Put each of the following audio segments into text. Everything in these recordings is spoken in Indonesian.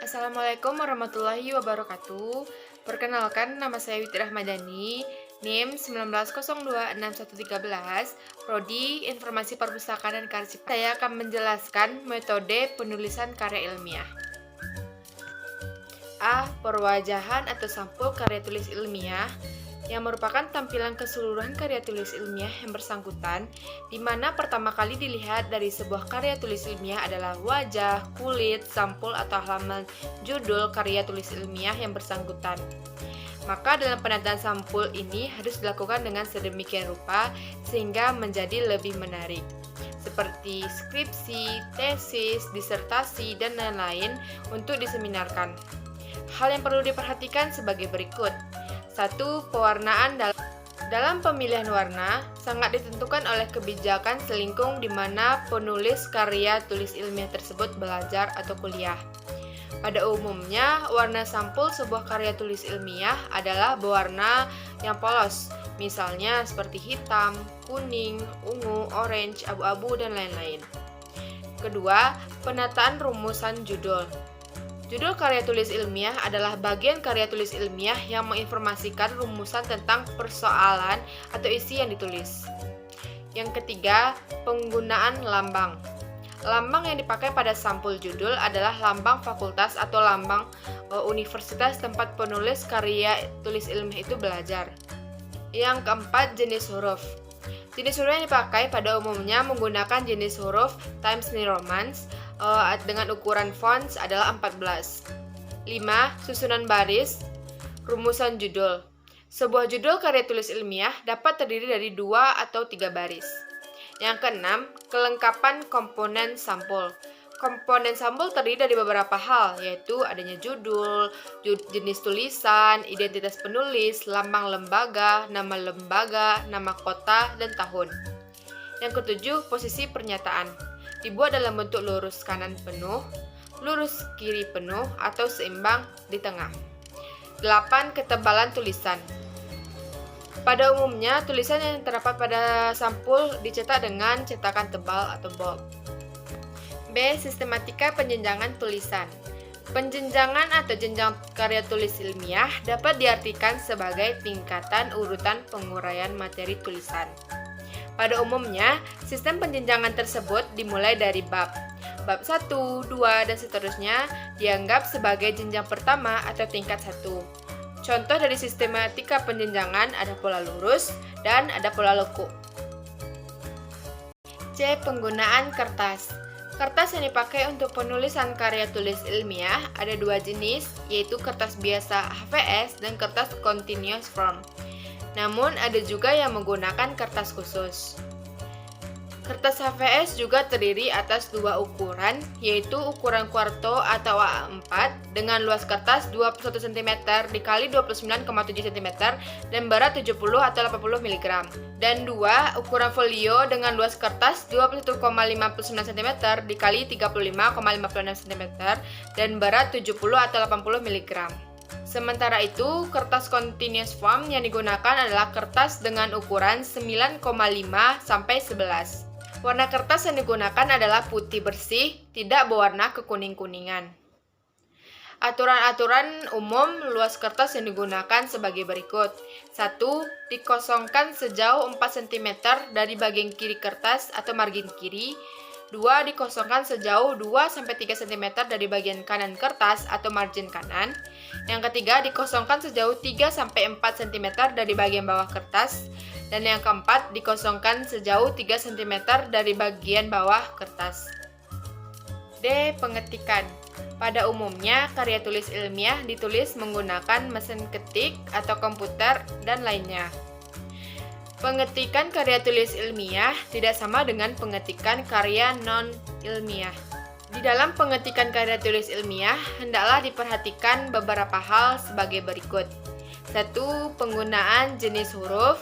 Assalamualaikum warahmatullahi wabarakatuh. Perkenalkan, nama saya Witi Rahmadani, NIM 19026113, Prodi Informasi Perpustakaan dan Kearsipan. Saya akan menjelaskan metode penulisan karya ilmiah. A. Perwajahan atau sampul karya tulis ilmiah yang merupakan tampilan keseluruhan karya tulis ilmiah yang bersangkutan, di mana pertama kali dilihat dari sebuah karya tulis ilmiah adalah wajah, kulit, sampul atau halaman judul karya tulis ilmiah yang bersangkutan. Maka dalam penataan sampul ini harus dilakukan dengan sedemikian rupa sehingga menjadi lebih menarik, seperti skripsi, tesis, disertasi, dan lain-lain untuk diseminarkan. Hal yang perlu diperhatikan sebagai berikut. 1. Pewarnaan dalam pemilihan warna sangat ditentukan oleh kebijakan selingkung di mana penulis karya tulis ilmiah tersebut belajar atau kuliah. Pada umumnya, warna sampul sebuah karya tulis ilmiah adalah berwarna yang polos, misalnya seperti hitam, kuning, ungu, orange, abu-abu, dan lain-lain. Kedua, penataan rumusan judul. Judul karya tulis ilmiah adalah bagian karya tulis ilmiah yang menginformasikan rumusan tentang persoalan atau isi yang ditulis. Yang ketiga, penggunaan lambang. Lambang yang dipakai pada sampul judul adalah lambang fakultas atau lambang universitas tempat penulis karya tulis ilmiah itu belajar. Yang keempat, jenis huruf. Jenis huruf yang dipakai pada umumnya menggunakan jenis huruf Times New Roman dengan ukuran fonts adalah 14. 5. Susunan baris. Rumusan judul. Sebuah judul karya tulis ilmiah dapat terdiri dari 2 atau 3 baris. Yang keenam, kelengkapan komponen sampul. Komponen sampul terdiri dari beberapa hal, yaitu adanya judul, jenis tulisan, identitas penulis, lambang lembaga, nama kota, dan tahun. Yang ketujuh, posisi pernyataan. Dibuat dalam bentuk lurus kanan penuh, lurus kiri penuh, atau seimbang di tengah. 8. Ketebalan tulisan. Pada umumnya, tulisan yang terdapat pada sampul dicetak dengan cetakan tebal atau bold. B. Sistematika penjenjangan tulisan. Penjenjangan atau jenjang karya tulis ilmiah dapat diartikan sebagai tingkatan urutan penguraian materi tulisan. Pada umumnya, sistem penjenjangan tersebut dimulai dari bab 1, 2, dan seterusnya dianggap sebagai jenjang pertama atau tingkat 1. Contoh dari sistematika penjenjangan ada pola lurus dan ada pola lekuk. C. Penggunaan kertas. Kertas yang dipakai untuk penulisan karya tulis ilmiah ada 2 jenis, yaitu kertas biasa HVS dan kertas continuous form. Namun ada juga yang menggunakan kertas khusus. Kertas HVS juga terdiri atas 2 ukuran, yaitu ukuran kuarto atau A4 dengan luas kertas 21 cm dikali 29,7 cm dan berat 70 atau 80 mg. Dan 2 ukuran folio dengan luas kertas 21,59 cm dikali 35,56 cm dan berat 70 atau 80 mg. Sementara itu, kertas continuous form yang digunakan adalah kertas dengan ukuran 9,5 sampai 11. Warna kertas yang digunakan adalah putih bersih, tidak berwarna kekuning-kuningan. Aturan-aturan umum luas kertas yang digunakan sebagai berikut. 1. Dikosongkan sejauh 4 cm dari bagian kiri kertas atau margin kiri. 2. Dikosongkan sejauh 2-3 cm dari bagian kanan kertas atau margin kanan. Yang ketiga, dikosongkan sejauh 3-4 cm dari bagian bawah kertas. Dan yang keempat, dikosongkan sejauh 3 cm dari bagian bawah kertas. D. Pengetikan. Pada umumnya, karya tulis ilmiah ditulis menggunakan mesin ketik atau komputer dan lainnya. Pengetikan karya tulis ilmiah tidak sama dengan pengetikan karya non-ilmiah. Di dalam pengetikan karya tulis ilmiah, hendaklah diperhatikan beberapa hal sebagai berikut. 1. Penggunaan jenis huruf.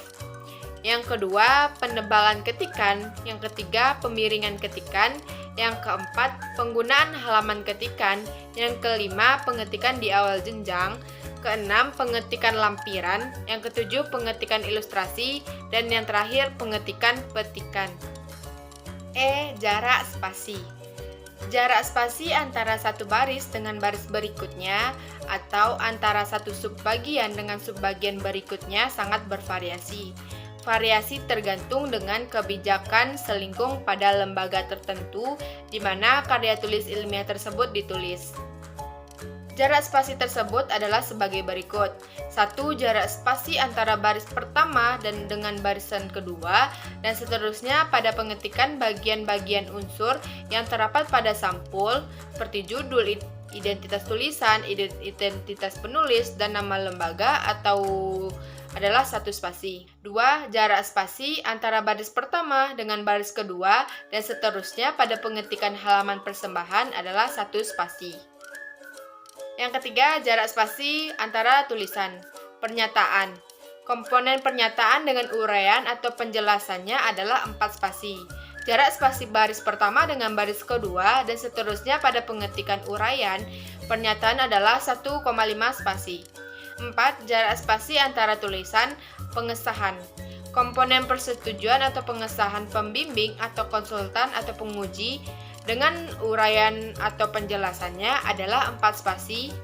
Yang kedua, penebalan ketikan. Yang ketiga, pemiringan ketikan. Yang keempat, penggunaan halaman ketikan. Yang kelima, pengetikan di awal jenjang. Keenam, pengetikan lampiran. Yang ketujuh, pengetikan ilustrasi. Dan yang terakhir, pengetikan petikan. E. Jarak spasi. Jarak spasi antara satu baris dengan baris berikutnya atau antara satu subbagian dengan subbagian berikutnya sangat bervariasi. Variasi tergantung dengan kebijakan selingkung pada lembaga tertentu di mana karya tulis ilmiah tersebut ditulis. Jarak spasi tersebut adalah sebagai berikut. 1. Jarak spasi antara baris pertama dan dengan barisan kedua, dan seterusnya pada pengetikan bagian-bagian unsur yang terdapat pada sampul, seperti judul, identitas tulisan, identitas penulis, dan nama lembaga atau adalah 1 spasi. 2. Jarak spasi antara baris pertama dengan baris kedua, dan seterusnya pada pengetikan halaman persembahan adalah 1 spasi. Yang ketiga, jarak spasi antara tulisan. Pernyataan. Komponen pernyataan dengan uraian atau penjelasannya adalah 4 spasi. Jarak spasi baris pertama dengan baris kedua dan seterusnya pada pengetikan uraian pernyataan adalah 1,5 spasi. 4. Jarak spasi antara tulisan. Pengesahan. Komponen persetujuan atau pengesahan pembimbing atau konsultan atau penguji dengan uraian atau penjelasannya adalah 4 spasi.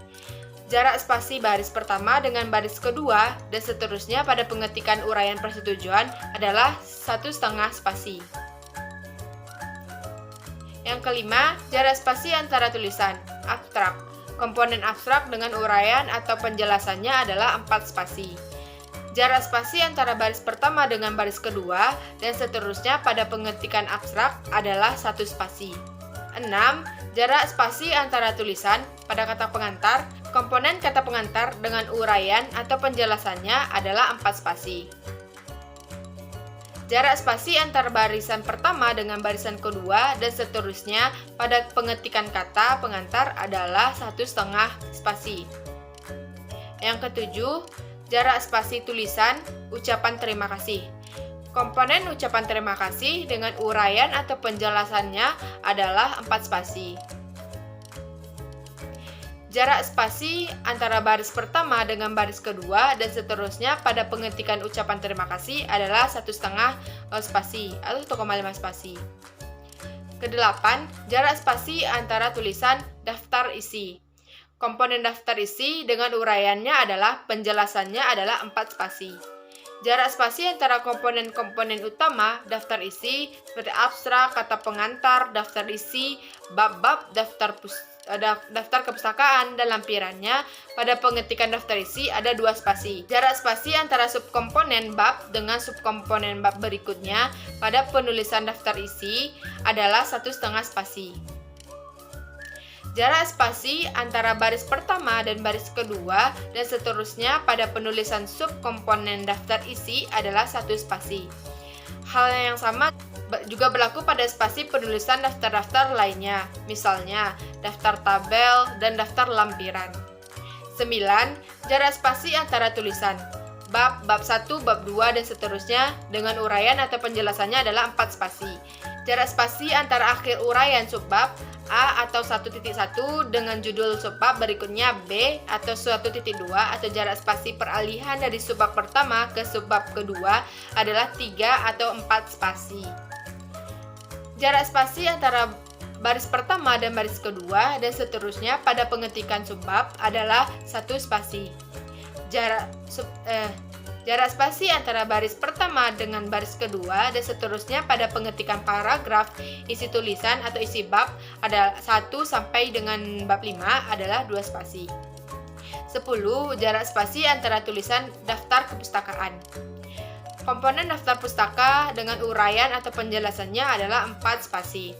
Jarak spasi baris pertama dengan baris kedua dan seterusnya pada pengetikan uraian persetujuan adalah 1,5 spasi. Yang kelima, jarak spasi antara tulisan. Abstrak. Komponen abstrak dengan uraian atau penjelasannya adalah 4 spasi. Jarak spasi antara baris pertama dengan baris kedua dan seterusnya pada pengetikan abstrak adalah 1 spasi. 6. Jarak spasi antara tulisan pada kata pengantar. Komponen kata pengantar dengan uraian atau penjelasannya adalah 4 spasi. Jarak spasi antara barisan pertama dengan barisan kedua dan seterusnya pada pengetikan kata pengantar adalah 1,5 spasi. Yang ketujuh, jarak spasi tulisan ucapan terima kasih. Komponen ucapan terima kasih dengan uraian atau penjelasannya adalah 4 spasi. Jarak spasi antara baris pertama dengan baris kedua dan seterusnya pada pengetikan ucapan terima kasih adalah 1,5 spasi atau 1,5 spasi. Kedelapan, jarak spasi antara tulisan daftar isi. Komponen daftar isi dengan uraiannya adalah penjelasannya adalah 4 spasi. Jarak spasi antara komponen-komponen utama daftar isi seperti abstrak, kata pengantar, daftar isi, bab-bab, daftar kepustakaan dan lampirannya pada pengetikan daftar isi ada 2 spasi. Jarak spasi antara subkomponen bab dengan subkomponen bab berikutnya pada penulisan daftar isi adalah 1,5 spasi. Jarak spasi antara baris pertama dan baris kedua dan seterusnya pada penulisan subkomponen daftar isi adalah 1 spasi. Hal yang sama juga berlaku pada spasi penulisan daftar-daftar lainnya, misalnya daftar tabel dan daftar lampiran. 9. Jarak spasi antara tulisan. Bab 1, bab 2, dan seterusnya dengan uraian atau penjelasannya adalah 4 spasi. Jarak spasi antara akhir uraian subbab A atau 1.1 dengan judul subbab berikutnya B atau 1.2 atau jarak spasi peralihan dari subbab pertama ke subbab kedua adalah 3 atau 4 spasi. Jarak spasi antara baris pertama dan baris kedua dan seterusnya pada pengetikan subbab adalah 1 spasi. Jarak spasi antara baris pertama dengan baris kedua dan seterusnya pada pengetikan paragraf isi tulisan atau isi bab adalah 1 sampai dengan bab 5 adalah 2 spasi. 10. Jarak spasi antara tulisan daftar kepustakaan. Komponen daftar pustaka dengan uraian atau penjelasannya adalah 4 spasi.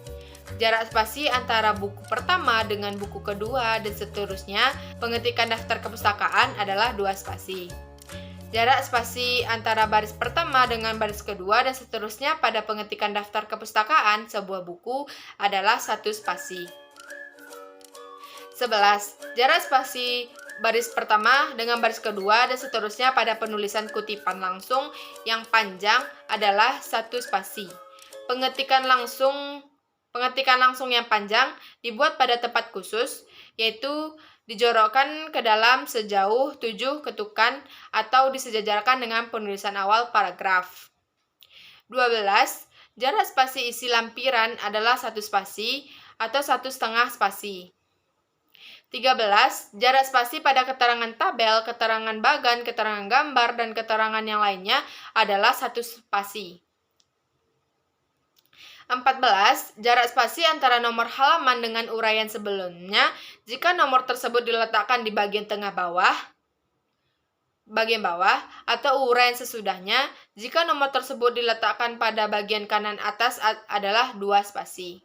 Jarak spasi antara buku pertama dengan buku kedua dan seterusnya pengetikan daftar kepustakaan adalah 2 spasi. Jarak spasi antara baris pertama dengan baris kedua dan seterusnya pada pengetikan daftar kepustakaan sebuah buku adalah 1 spasi. 11. Jarak spasi baris pertama dengan baris kedua dan seterusnya pada penulisan kutipan langsung yang panjang adalah 1 spasi. Pengetikan langsung yang panjang dibuat pada tempat khusus, yaitu dijorokkan ke dalam sejauh 7 ketukan atau disejajarkan dengan penulisan awal paragraf. 12. Jarak spasi isi lampiran adalah 1 spasi atau 1,5 spasi. 13. Jarak spasi pada keterangan tabel, keterangan bagan, keterangan gambar, dan keterangan yang lainnya adalah 1 spasi. 14. Jarak spasi antara nomor halaman dengan uraian sebelumnya jika nomor tersebut diletakkan di bagian bawah, atau uraian sesudahnya jika nomor tersebut diletakkan pada bagian kanan atas adalah 2 spasi.